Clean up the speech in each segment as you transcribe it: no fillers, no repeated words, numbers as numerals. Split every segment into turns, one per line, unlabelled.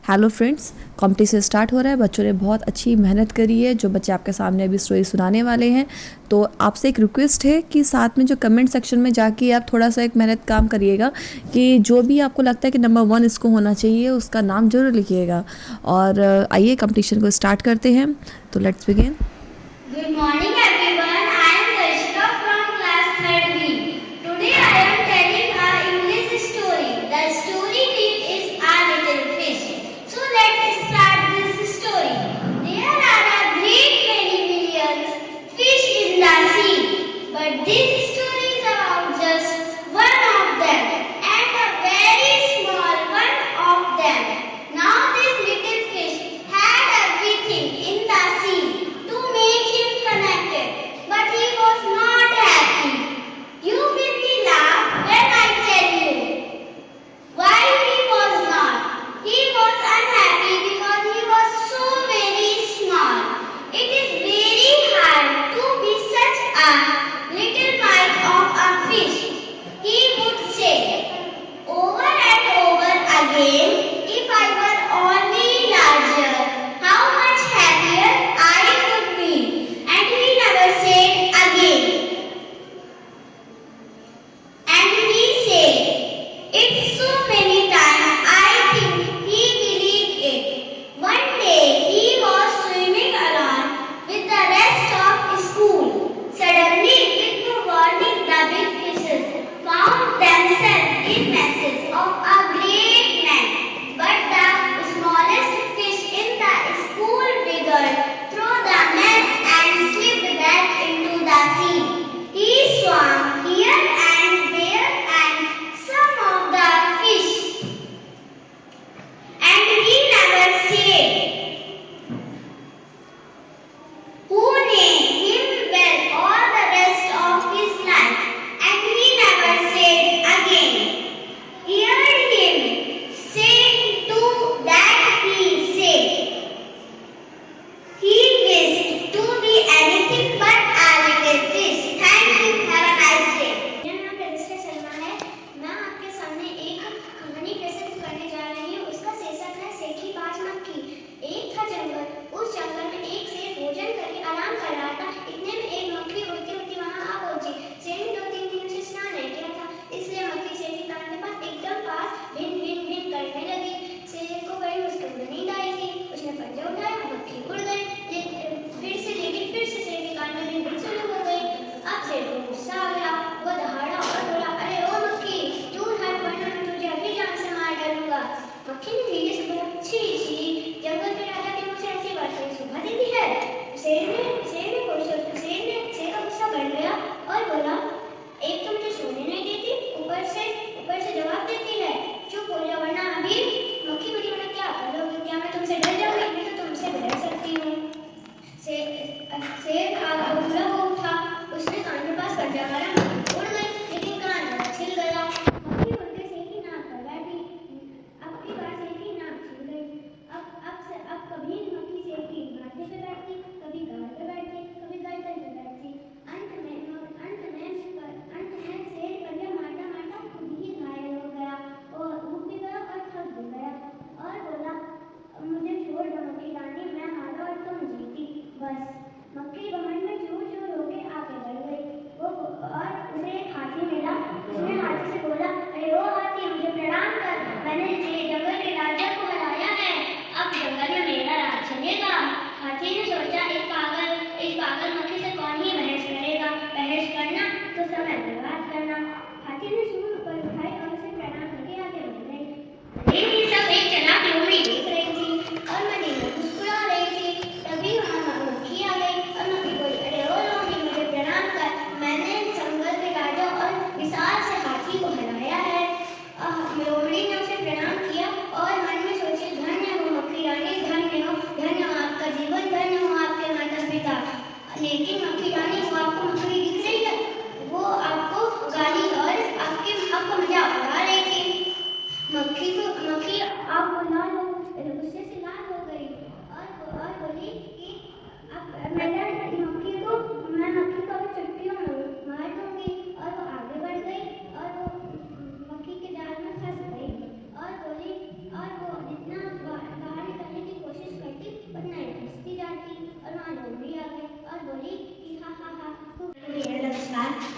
Hello friends, competition start हो रहा है। बच्चों ने बहुत अच्छी मेहनत करी है। जो बच्चे आपके सामने अभी स्टोरी सुनाने वाले हैं, तो आपसे एक रिक्वेस्ट है कि साथ में जो कमेंट सेक्शन में जाके आप थोड़ा सा एक मेहनत काम करिएगा कि जो भी आपको लगता है कि नंबर 1 इसको होना चाहिए, उसका नाम ज़रूर लिखिएगा। और आइए कंपटीशन को स्टार्ट करते हैं। तो let's begin.
Good morning everyone. I am Darshika from class 3rd B. Today I am telling a English story. The story name is A Little Fish. So let's start this story. There are a great many millions fish in the sea, but this story is about just one of them and a very small one of them. Now this little fish had everything in the sea to make him connected.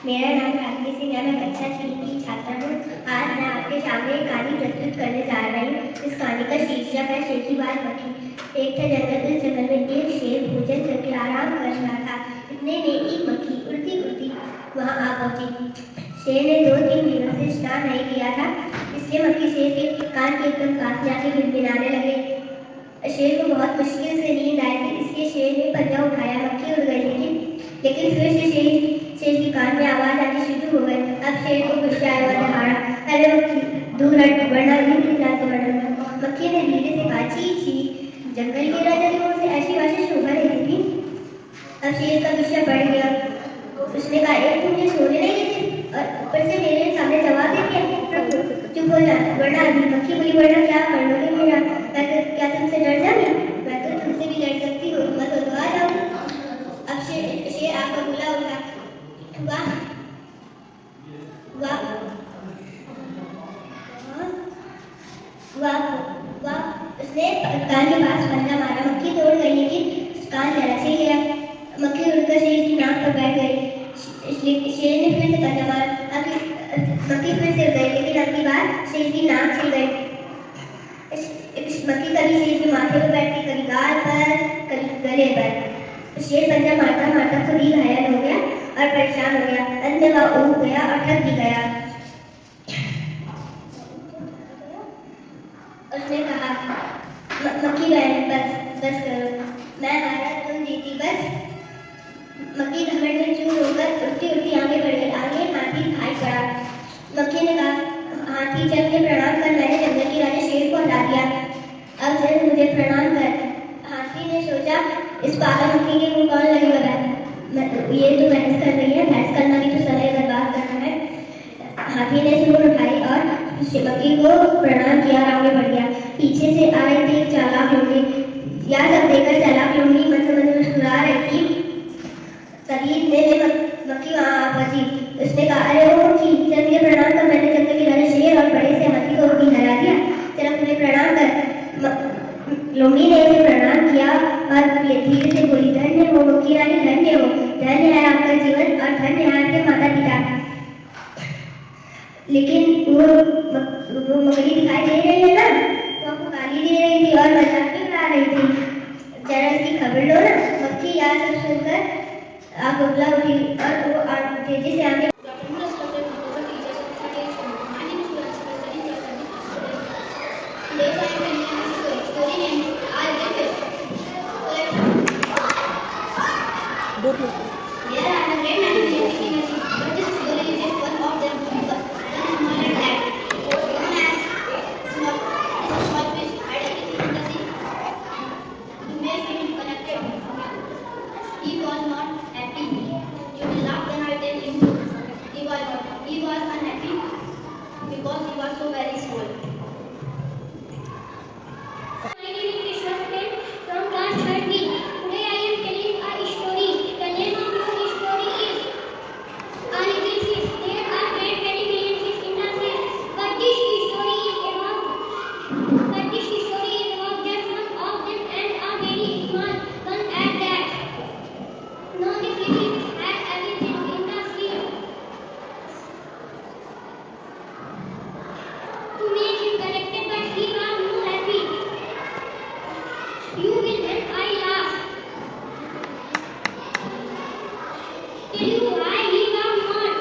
मेरा नाम राखी सिंह है। मैं कक्षा 3 की छात्रा हूँ। आज मैं आपके सामने एक कहानी प्रस्तुत करने जा रही हूँ। इस कहानी का शीर्षक है शेर की बात मक्खी। एक था जंगल। इस जंगल में एक शेर भोजन करके आराम कर रहा था। इतने में एक मक्खी उड़ती उड़ती वहाँ आ पहुंची। शेर ने 2-3 दिनों से स्नान नहीं किया था, इसलिए मक्खी शेर के कान के एकदम पास जाके गिनगिनाने लगे। शेर को बहुत मुश्किल से नींद आई थी, इसलिए शेर ने पंजा उठाया। मक्खी उड़ गई, लेकिन फिर से शेर की कान में आवाज आनी शुरू हो गई। अब शेर को गुस्सा आया और दहाड़ा, अरे मक्खी दूर हट, वरना नींद जाके बढ़ूंगा। मक्खी ने धीरे से कहा, छी छी, जंगल के राजा की ओर से ऐसी बातें शोभा नहीं थी। अब शेर का गुस्सा बढ़ गया। उसने कहा, एक तुम मुझे सोने नहीं देते और ऊपर से मेरे सामने जवाब दे दिया। चुप हो जा, वरना अभी। मक्खी बोली, वरना क्या कर लोगे मेरा? क्या तुमसे डर जाऊंगी? मैं तो तुमसे भी लड़ सकती हूँ, हिम्मत हो तो आ जाओ। अब शेर आपका बुला उठा। वाह वाह वाह वाह। उसने कान के पास पंजा मारा। मक्खी तोड़ गई, लेकिन कान जरा से गया। मक्खी उड़कर शेर की नाक पर बैठ गई। शेर ने फिर से पंजा मारा। मक्खी फिर से उड़ गई, लेकिन अब की बार शेर की नाक छिल गई। मक्खी कभी शेर के माथे पर बैठती, कभी गाल पर, कभी गले पर। शेर पंजा मारता मारता खुद ही घायल हो गया और परेशान हो गया। अंत में वह ऊब गया और थक भी गया। उसने कहा, मक्खी बहन, बस करो, मैं हारा, तुम जीती, बस। मक्खी घमंड में चूर होकर उड़ती उड़ती आगे बढ़ गई। आगे हाथी खाई पड़ा। मक्खी ने कहा, हाथी चल के प्रणाम कर, मैंने जंगल के राजा शेर को हटा दिया, अब जल्द मुझे प्रणाम कर। हाथी ने सोचा, इस पागल मक्खी के मुंह कौन लगेगा? ये तो बहस कर रही है, बहस करना भी तो समय बर्बाद करना है। हाथी ने सूंड उठाई और मक्खी को प्रणाम किया और आगे बढ़ गया। पीछे से आ रही थी एक चालाक लोमड़ी। यह सब देखकर चालाक लोमड़ी मन में मुस्कुरा रही थी। तभी इतने में मक्खी वहां आ पहुंची। उसने कहा, अरे ओ मक्खी, चल मुझे प्रणाम कर, मैंने जंगल के राजा शेर और बड़े से हाथी को भी हरा दिया, चल मुझे प्रणाम कर। लोमड़ी ने उसे प्रणाम किया और धीरे से बोली, धन्य हो मक्खी रानी, धन्य हो, धन्य है आपका जीवन और धन्य है आपके माता पिता। लेकिन वो मकड़ी दिखाई दे रही है ना, वो आपको गाली दे रही थी और मजाक भी उड़ा रही थी, जरा इसकी खबर लो ना। मक्खी यह सब सुनकर आप उबला उठी और वो तेजी से आगे। He was not happy. You will laugh when I tell you he was unhappy because he was so very small. My name is Krishna Patel from class 3rd. Today I am telling a story. The name of the story is A Little Fish. There are many million fish in the sea, but this story is about just one of them, and a very small one at that. No, this little fish had everything in the sea to make him connected, but he was not happy. You will when I laugh. Tell you why he was not.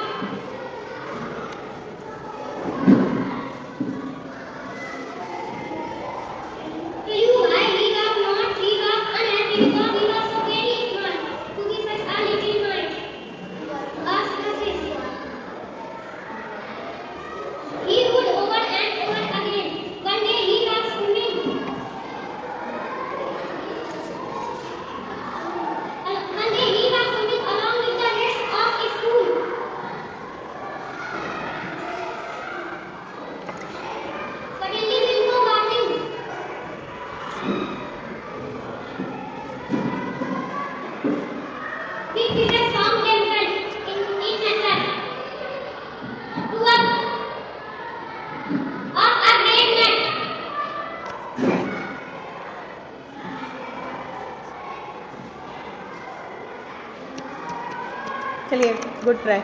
Tell you why he was not. He was unhappy because he was so very small to be such a little mind. Ask the fish. He would over and over again. One day he was swimming. One day he was swimming along with the rest of his school. Suddenly we go passing. Big fishes found themselves in a trap to a great net.
चलिए, good try.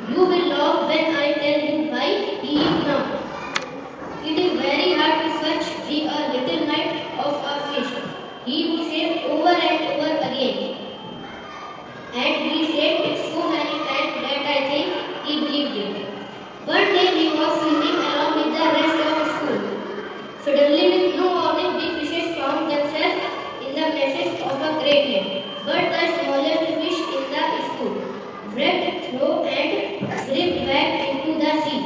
You will laugh when I tell you why he is now. It is very hard to search the little light of a fish. He would say over and over again. And he said it so many times that I think he believed it. One day he was swimming along with the rest of school. Suddenly, with no warning, big fishes found themselves in the meshes of a great net. But the smallest fish in the school wrecked through and slipped back into the sea.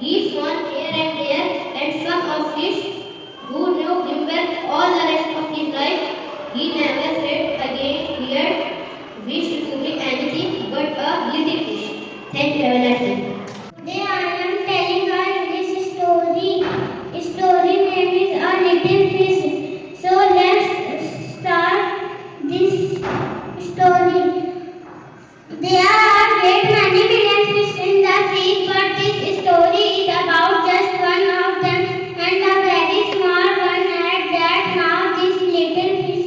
He swam here and there, and some of fish who knew him well all the rest of his life, he never said again feared wish to be anything but a little fish. Thank you, have a nice day. Today I am telling a English story. Story name is A Little Fish. So let's start this story. There are great many million fish in the sea, but this story is about just one of them, and a very small one at that. Now this little fish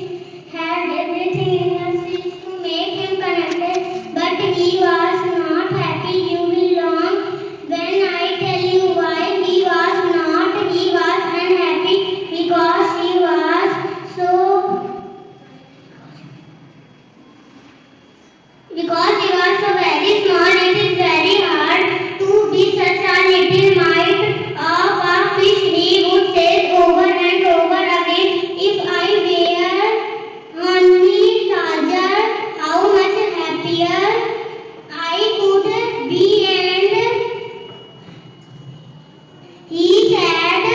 had everything in the sea to make him connected, but he was not happy. You will learn when I tell you why he was not. He was unhappy because he was so very small. It is very hard to be such a little mite of a fish. He would say over and over again, if I were only larger, how much happier I could be. And he said,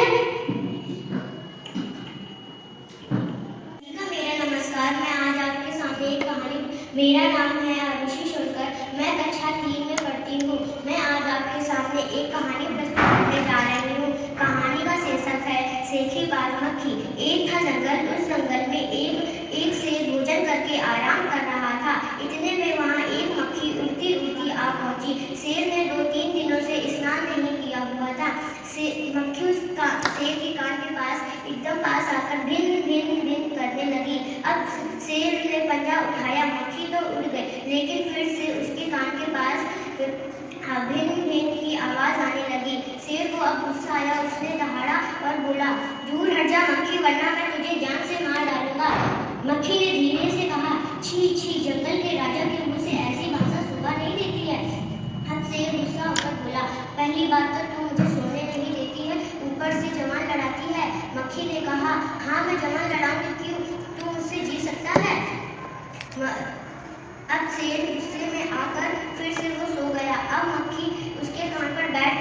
मेरा नमस्कार। मैं आज आपके सामने एक कहानी, मेरा नाम है आरुषि शोलकर, मैं कक्षा 3 में पढ़ती हूँ। मैं आज आपके सामने एक कहानी प्रस्तुत करने जा रही हूँ। कहानी का शीर्षक है सेखी बाज मक्खी। एक था जंगल, उस जंगल में एक शेर भोजन करके आराम कर रहा था। इतने में वहाँ एक मक्खी उड़ती उड़ती आ पहुंची। शेर ने 2-3 दिनों से स्नान नहीं किया हुआ था। मक्खी उसका शेर के कान के पास एकदम पास आकर भिन भिन भिन करने लगी। अब शेर ने पंजा उठाया, मक्खी तो उड़ गई, लेकिन फिर से उसके कान के पास भिन भिन की आवाज आने लगी। शेर को अब गुस्सा आया, उसने दहाड़ा और बोला, दूर हट जा मक्खी, वरना मैं तुझे जान से मार डालूंगा। मक्खी ने धीरे से कहा, छी छी, जंगल के राजा के मुंह से ऐसी भाषा शोभा नहीं देती है। अब शेर गुस्सा होकर बोला, पहली बात तो तू मुझे सोने नहीं देती है, ऊपर से जवान लड़ाती है। मक्खी ने कहा, हाँ मैं जवान लड़ाऊंगी, क्यों, तू मुझसे जी सकता है। अब शेर गुस्से में आकर फिर से वो सो गया। अब मक्खी उसके कान पर बैठ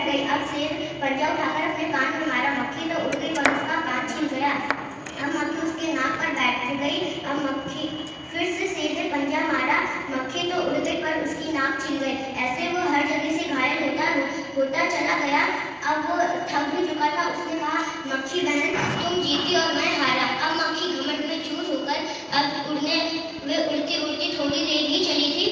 गई। अब शेर पंजा उठाकर अपने कान में मारा, मक्खी तो उड़ गई पर उसका कान छिल गया। अब मक्खी उसके नाक पर बैठ गई। अब मक्खी फिर से शेर ने पंजा मारा, मक्खी तो उड़ गई पर उसकी नाक छिल गई। ऐसे वो हर जगह से घायल होता चला गया। अब वो थक भी चुका था। उसने कहा, मक्खी बहन तुम जीती और मैं हारा। अब मक्खी घमंड में चूर होकर अब उड़ती उड़ती थोड़ी देर ही चली थी,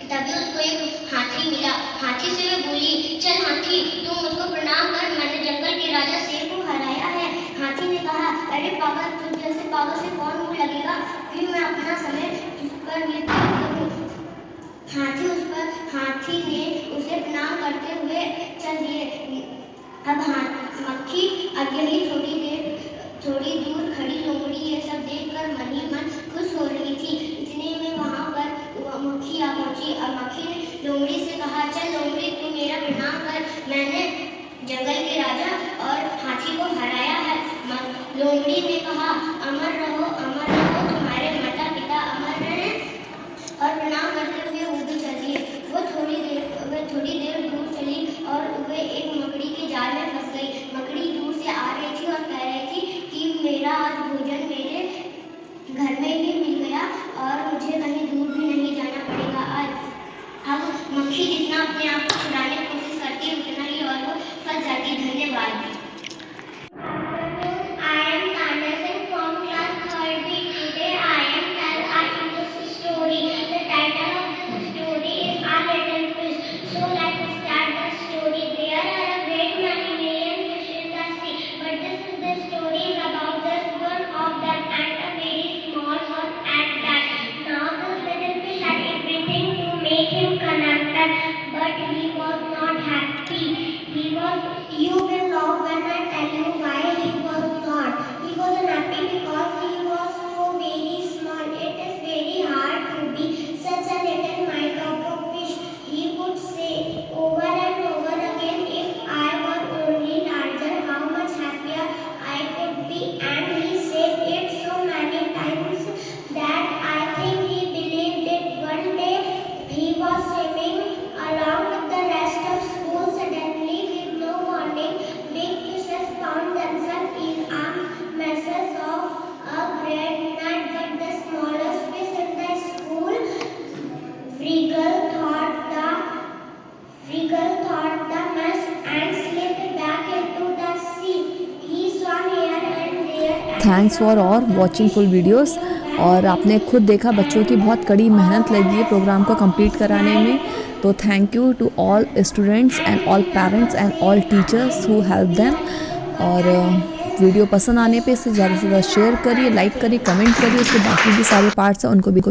तभी उसको एक हाथी मिला। हाथी से वो बोली, चल हाथी, तुम मुझको प्रणाम कर, मैंने जंगल के राजा शेर को हराया है। हाथी ने कहा, अरे पागल, तुझ जैसे पागल से कौन मुंह लगेगा, फिर मैं अपना समय इस पर व्यतीत करूं। हाथी ने उसे प्रणाम करते हुए चल दिए। अब मक्खी अकेली थोड़ी दूर खड़ी लोमड़ी ये सब देखकर मन ही मन खुश हो रही थी। इतने में वहां पर मक्खी आ पहुंची। अब मक्खी ने लोमड़ी से कहा, चल लोमड़ी, तू मेरा प्रणाम कर, मैंने जंगल के राजा और हाथी को हराया है। लोमड़ी ने कहा, अमर रहो तुम्हारे माता पिता अमर रहे। और प्रणाम करते हुए वो भी चली। वो थोड़ी देर दूर चली और वे एक मकड़ी के जाल में फंस गई। मकड़ी दूर से आ रही थी और कह रही थी कि मेरा आज भोजन मेरे घर में ही मिल गया और मुझे कहीं दूर भी नहीं जाना पड़ेगा आज। अब मक्खी जितना अपने आप को छुड़ाने की कोशिश करती है उतना ही और वो फंस जाती। धन्यवाद।
Make him connect.
but he was not happy. You will know when I tell you why he was not. He wasn't happy because he was so very small. It is very hard to be such a little mite of a fish. He would say over and over again, if I were only larger, how much happier I could be. And he said it so many times that I think he believed it. One day he was swimming along with the rest of school. Suddenly, with no warning, big fishes found themselves in a messes of a great net. But the smallest fish in the school, Friggle thought the mess and slipped back into the sea. He swam here and there.
Thanks for और watching full videos. और आपने खुद देखा बच्चों की बहुत कड़ी मेहनत लगी है प्रोग्राम को कंप्लीट कराने में। तो thank you to all students and all parents and all teachers who help them. और वीडियो पसंद आने पे इसे ज़्यादा से ज़्यादा शेयर करिए, लाइक करिए, कमेंट करिए। उसके बाकी भी सारे पार्ट्स हैं उनको भी